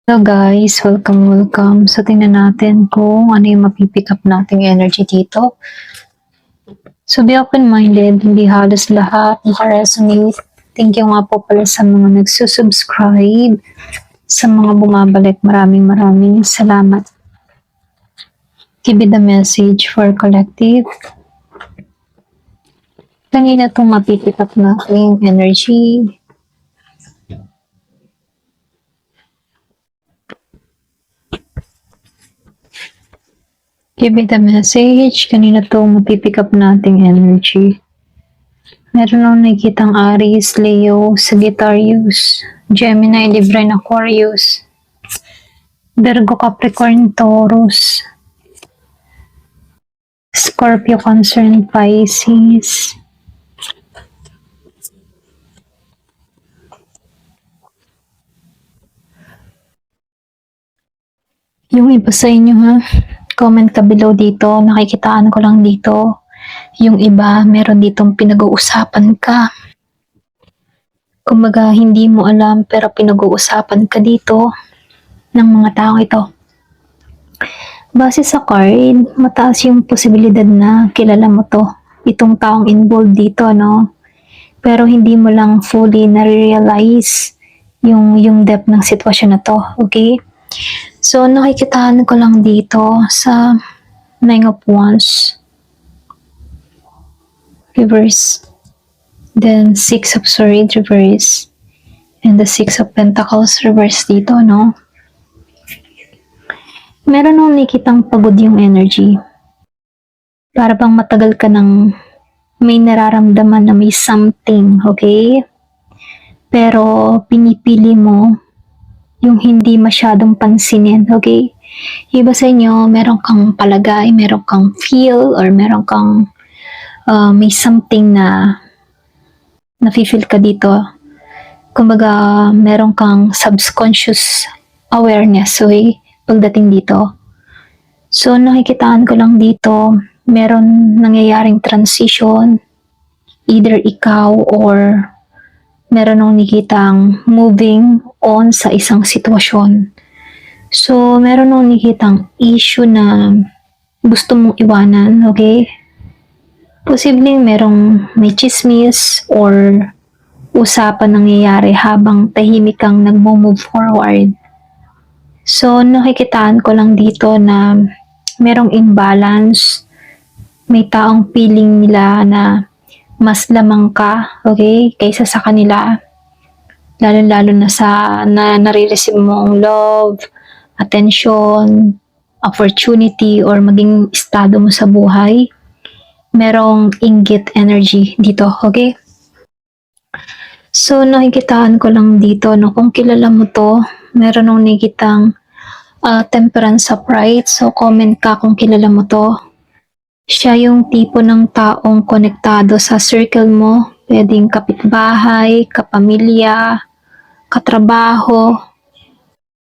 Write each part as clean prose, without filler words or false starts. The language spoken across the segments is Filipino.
Hello guys, welcome. So tingnan natin kung ano yung mapipick up nating energy dito. So be open-minded, hindi halos lahat naka-resonate. Thank you nga po pala sa mga nagsusubscribe, sa mga bumabalik. Maraming salamat. Give it the message for collective. Kanina itong mapipick up nating energy. Give it a message. Kanina itong mapipick up nating energy. Meron akong nakikitang Aries, Leo, Sagittarius, Gemini, Libra, and Aquarius, Virgo, Capricorn, Taurus, Scorpio, Cancer, and Pisces. Yung iba sa inyo ha, comment ka below dito, nakikitaan ko lang dito. Yung iba, meron ditong pinag-uusapan ka. Kumbaga, hindi mo alam pero pinag-uusapan ka dito ng mga tao ito. Base sa card, mataas yung posibilidad na kilala mo to, itong taong involved dito, no? Pero hindi mo lang fully na-realize yung depth ng sitwasyon na to, okay? So, nakikitaan ko lang dito sa Nine of Wands, reverse, then Six of Swords, reverse, and the Six of Pentacles, reverse dito, no? Meron nung nakikitang pagod yung energy. Para bang matagal ka nang may nararamdaman na may something, okay? Pero pinipili mo yung hindi masyadong pansinin, okay? Iba sa inyo, meron kang palagay, meron kang feel, or meron kang may something na nafe-feel ka dito. Kumbaga, meron kang subconscious awareness, okay? Pagdating dito. So, nakikitaan ko lang dito, meron nangyayaring transition, either ikaw or meron nang nakikitang moving on sa isang sitwasyon. So, meron nang nakikitang issue na gusto mong iwanan, okay? Posibleng merong may chismis or usapan nangyayari habang tahimik kang nagmo-move forward. So, nakikitaan ko lang dito na merong imbalance. May taong feeling nila na mas lamang ka, okay, kaysa sa kanila. Lalo-lalo na sa nare-receive mo ang love, attention, opportunity, or maging estado mo sa buhay. Merong inggit energy dito, okay? So, nakikitaan ko lang dito, no, kung kilala mo to, meron nung nakikitang temperance upright. So, comment ka kung kilala mo to. Siya yung tipo ng taong konektado sa circle mo. Pwedeng kapitbahay, kapamilya, katrabaho.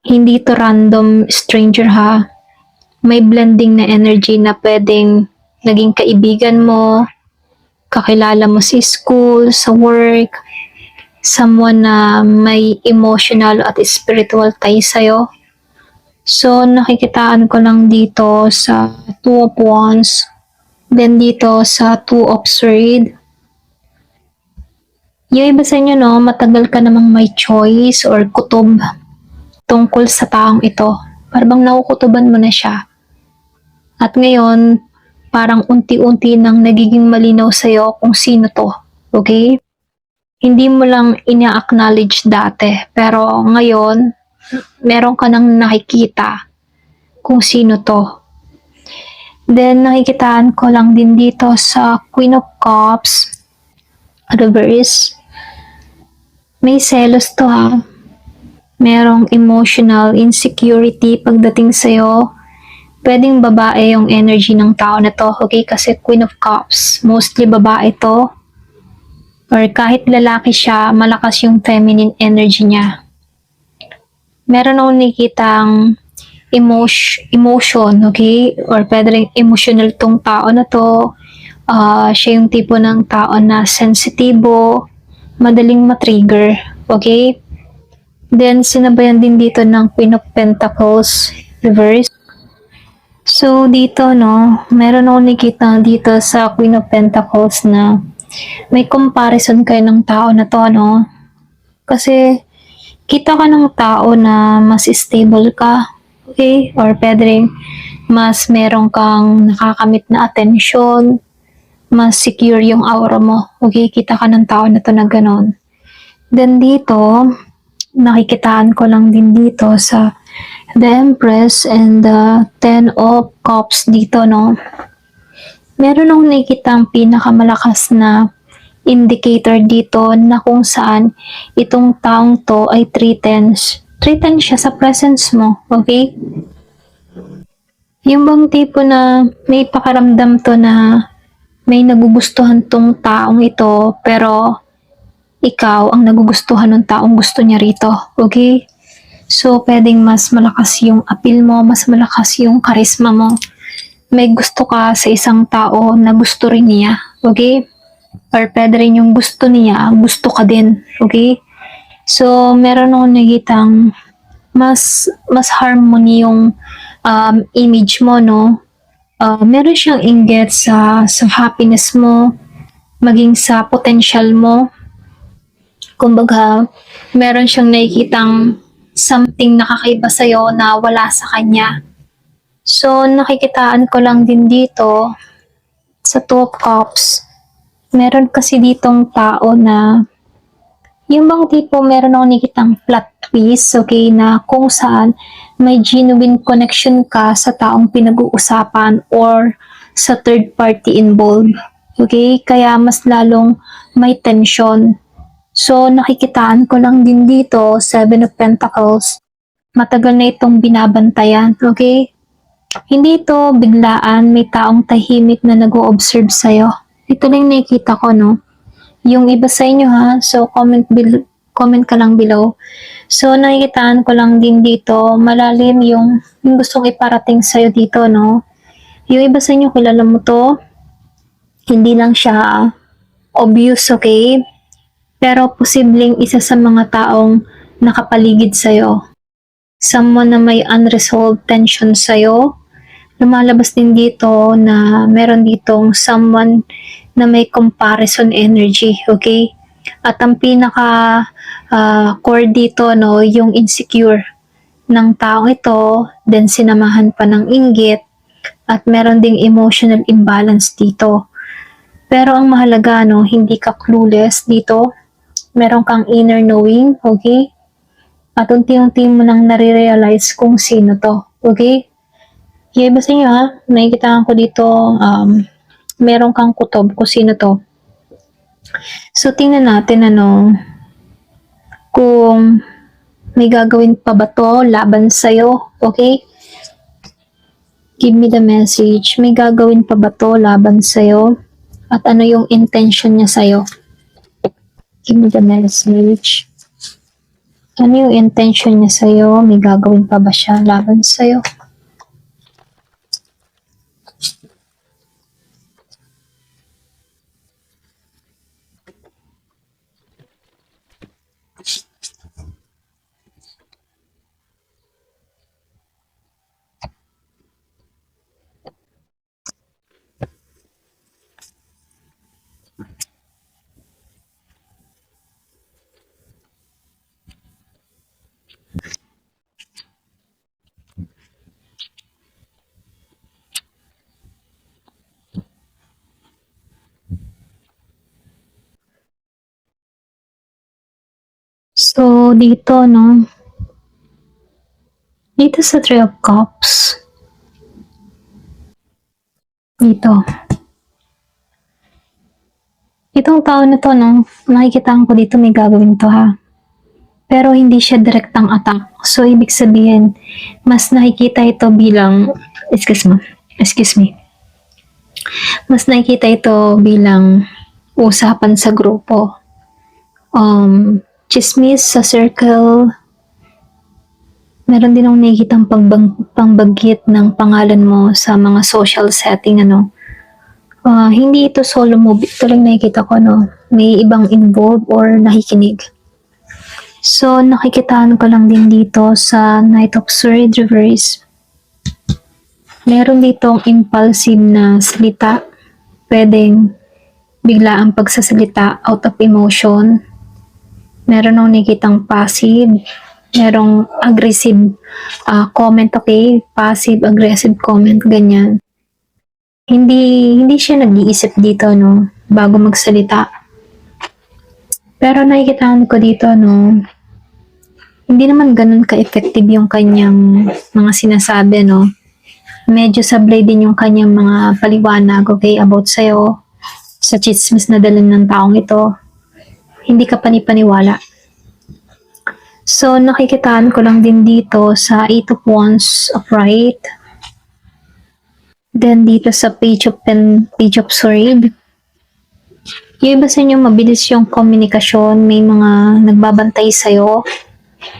Hindi to random stranger ha. May blending na energy na pwedeng naging kaibigan mo, kakilala mo sa school, sa work, someone na may emotional at spiritual tie sa'yo. So, nakikitaan ko lang dito sa Two of Wands, then dito sa Two of Swords. Yung iba sa inyo, no, matagal ka namang may choice or kutob tungkol sa taong ito. Parang nakukutuban mo na siya. At ngayon, parang unti-unti nang nagiging malinaw sa'yo kung sino to. Okay? Hindi mo lang ina-acknowledge dati. Pero ngayon, meron ka nang nakikita kung sino to. Then, nakikitaan ko lang din dito sa Queen of Cups, reverse. May selos to ha. Merong emotional insecurity pagdating sa'yo. Pwedeng babae yung energy ng tao na to, okay? Kasi Queen of Cups, mostly babae to. Or kahit lalaki siya, malakas yung feminine energy niya. Meron akong nakikitang emotion, okay? Or pwede rin emotional tong tao na to. Siya yung tipo ng tao na sensitibo, madaling matrigger, okay? Then, sinabayan din dito ng Queen of Pentacles reverse. So, dito, no, meron akong nakita dito sa Queen of Pentacles na may comparison kayo ng tao na to, no? Kasi, kita ka ng tao na mas stable ka, okay? Or pwede rin mas meron kang nakakamit na attention, mas secure yung aura mo, okay? Kita ka ng tao na to na ganon. Then dito, nakikitaan ko lang din dito sa the Empress and the Ten of Cups dito, no? Meron akong nakikitang pinakamalakas na indicator dito na kung saan itong taong to ay 3 10s. 3 10 siya sa presence mo, okay? Yung bang tipo na may pakaramdam to na may nagugustuhan tong taong ito pero ikaw ang nagugustuhan ng taong gusto niya rito, okay? So, pwedeng mas malakas yung appeal mo, mas malakas yung charisma mo. May gusto ka sa isang tao na gusto rin niya, okay? Or pwede rin yung gusto niya, gusto ka din, okay? So, meron akong nakitang mas harmony yung image mo, no? Meron siyang inggit sa happiness mo, maging sa potential mo. Kumbaga, meron siyang nakikitang something nakakaiba sa'yo na wala sa kanya. So, nakikitaan ko lang din dito sa Two of Cups. Meron kasi ditong tao na yung bang tipo meron akong nakikitang plot twist, okay, na kung saan may genuine connection ka sa taong pinag-uusapan or sa third party involved. Okay? Kaya mas lalong may tension. So, nakikitaan ko lang din dito, Seven of Pentacles. Matagal na itong binabantayan, okay? Hindi ito biglaan, may taong tahimik na nag-o-observe sa'yo. Ito lang nakikita ko, no? Yung iba sa inyo, ha? So, comment ka lang below. So, nakikitaan ko lang din dito, malalim yung gustong iparating sa'yo dito, no? Yung iba sa inyo, kilala mo to. Hindi lang siya obvious, okay? Pero posibleng isa sa mga taong nakapaligid sa'yo. Someone na may unresolved tension sa'yo. Lumalabas din dito na meron ditong someone na may comparison energy, okay? At ang pinaka core dito, no, yung insecure ng taong ito, then sinamahan pa ng inggit, at meron ding emotional imbalance dito. Pero ang mahalaga, no, hindi ka clueless dito. Meron kang inner knowing, okay? At unti-unti mo nang nare-realize kung sino to, okay? Yung iba sa inyo, ha? Nakikita ko dito, meron kang kutob kung sino to. So, tingnan natin, kung may gagawin pa ba to laban sa'yo, okay? Give me the message. May gagawin pa ba to laban sa'yo? At ano yung intention niya sa'yo? Give me the message. Ano yung intention niya sa'yo? May gagawin pa ba siya laban sa'yo? So, dito, no? Dito sa Three of Cups. Dito. Itong tao na to, no? Nakikita ko dito may gagawin to, ha? Pero hindi siya direktang attack. So, ibig sabihin, mas nakikita ito bilang, excuse me. Mas nakikita ito bilang usapan sa grupo. Chismis sa circle. Meron din akong nakikitang pangbanggit ng pangalan mo sa mga social setting, hindi ito solo movie. Ito lang nakikita ko, May ibang involved or nakikinig. So, nakikitaan ko lang din dito sa Knight of Swords Reverse. Meron ditong impulsive na salita. Pwedeng bigla ang pagsasalita out of emotion. Meron akong nakikitang passive. Merong aggressive comment, okay? Passive, aggressive comment, ganyan. Hindi siya nag-iisip dito, no? Bago magsalita. Pero nakikitaan ko dito, no? Hindi naman ganun ka-effective yung kanyang mga sinasabi, no? Medyo sablay din yung kanyang mga paliwanag, okay, about sa'yo. Sa chismis na dalan ng taong ito. Hindi ka panipaniwala. So, nakikitaan ko lang din dito sa 8 of Wands upright. Then, dito sa Page of Swords. Yung iba sa inyo, mabilis yung komunikasyon. May mga nagbabantay sa'yo.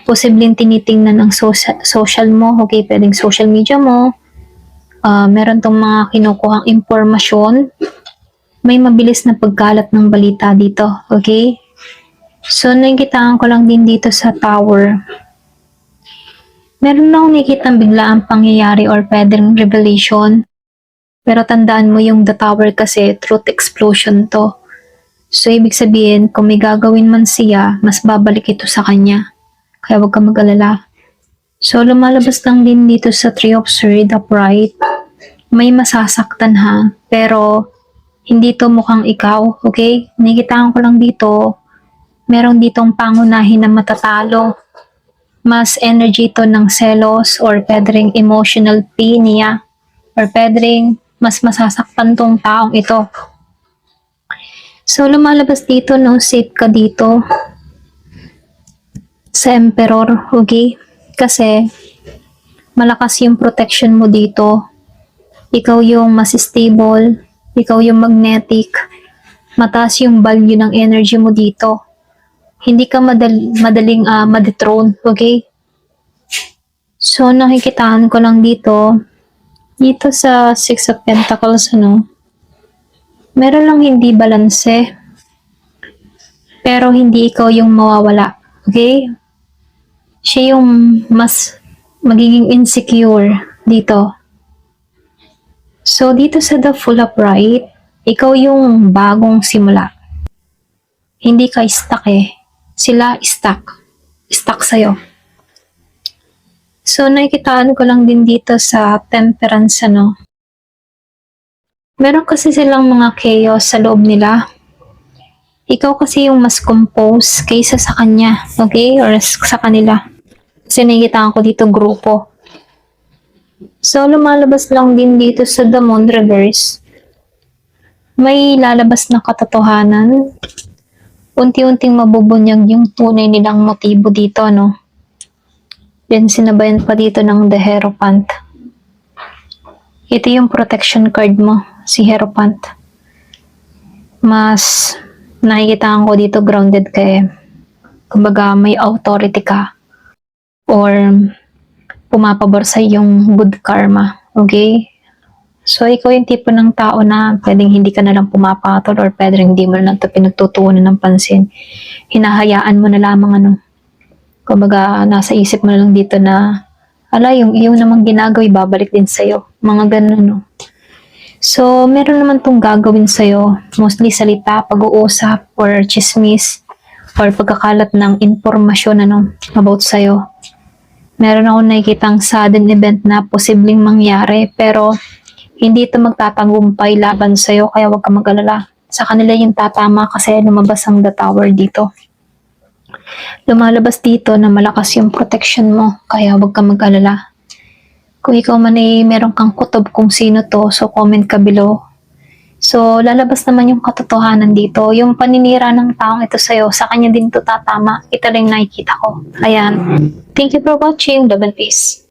Posibleng tinitingnan ang social mo. Okay, pwedeng social media mo. Meron tong mga kinukuhang impormasyon. May mabilis na pagkalat ng balita dito. Okay? So, nakikitaan ko lang din dito sa tower. Meron akong nakikitang biglaang pangyayari or pwedeng revelation. Pero tandaan mo yung the tower kasi truth explosion to. So, ibig sabihin, kung may gagawin man siya, mas babalik ito sa kanya. Kaya huwag ka mag-alala. So, lumalabas lang din dito sa 3 of Swords upright. May masasaktan ha, pero hindi to mukhang ikaw, okay? Nakikitaan ko lang dito, merong ditong pangunahin na matatalo. Mas energy to ng selos or pwedeng emotional pain niya or pwedeng mas masasaktan tong taong ito. So, lumalabas dito, no, safe ka dito sa Emperor, okay? Kasi, malakas yung protection mo dito. Ikaw yung mas stable, ikaw yung magnetic, mataas yung value ng energy mo dito. Hindi ka madaling ma-dethrone, okay? So, nakikitaan ko lang dito sa 6 of Pentacles, ano, meron lang hindi balanse. Pero hindi ikaw yung mawawala. Okay? Siya yung mas magiging insecure dito. So, dito sa the full upright, ikaw yung bagong simula. Hindi ka stuck eh. Sila stuck. Stuck sa'yo. So, nakikitaan ko lang din dito sa temperance, ano. Meron kasi silang mga chaos sa loob nila. Ikaw kasi yung mas compose kaysa sa kanya, okay? Or sa kanila. Kasi nakikitaan ko dito grupo. So, lumalabas lang din dito sa the Moon reverse. May lalabas na katotohanan. Unti-unting mabubunyag yung tunay nilang motibo dito, no? Then, sinabayan pa dito ng the Hierophant. Ito yung protection card mo, si Hierophant. Mas nakikitaan ko dito grounded ka eh. Kumbaga may authority ka. Or pumapabor sa yung good karma. Okay? So, ikaw yung tipo ng tao na pwedeng hindi ka nalang pumapatol or pwedeng hindi mo na lang ito pinagtutuunan ng pansin. Hinahayaan mo na lamang ano. Kumbaga, nasa isip mo na lang dito na yung namang ginagawa, babalik din sa'yo. Mga ganun, no? So, meron naman tong gagawin sa'yo. Mostly salita, pag-uusap, or chismis, or pagkakalat ng informasyon, ano, about sa'yo. Meron ako nakikitang sudden event na posibleng mangyari, pero hindi ito magtatagumpay laban sa'yo, kaya huwag ka mag-alala. Sa kanila yung tatama kasi lumabas ang the tower dito. Lumalabas dito na malakas yung protection mo, kaya huwag ka mag-alala. Kung ikaw man ay meron kang kutob kung sino to, so comment ka below. So, lalabas naman yung katotohanan dito. Yung paninira ng taong ito sa'yo, sa kanya din to tatama. Ito rin nakikita ko. Ayan. Thank you for watching. Love and peace.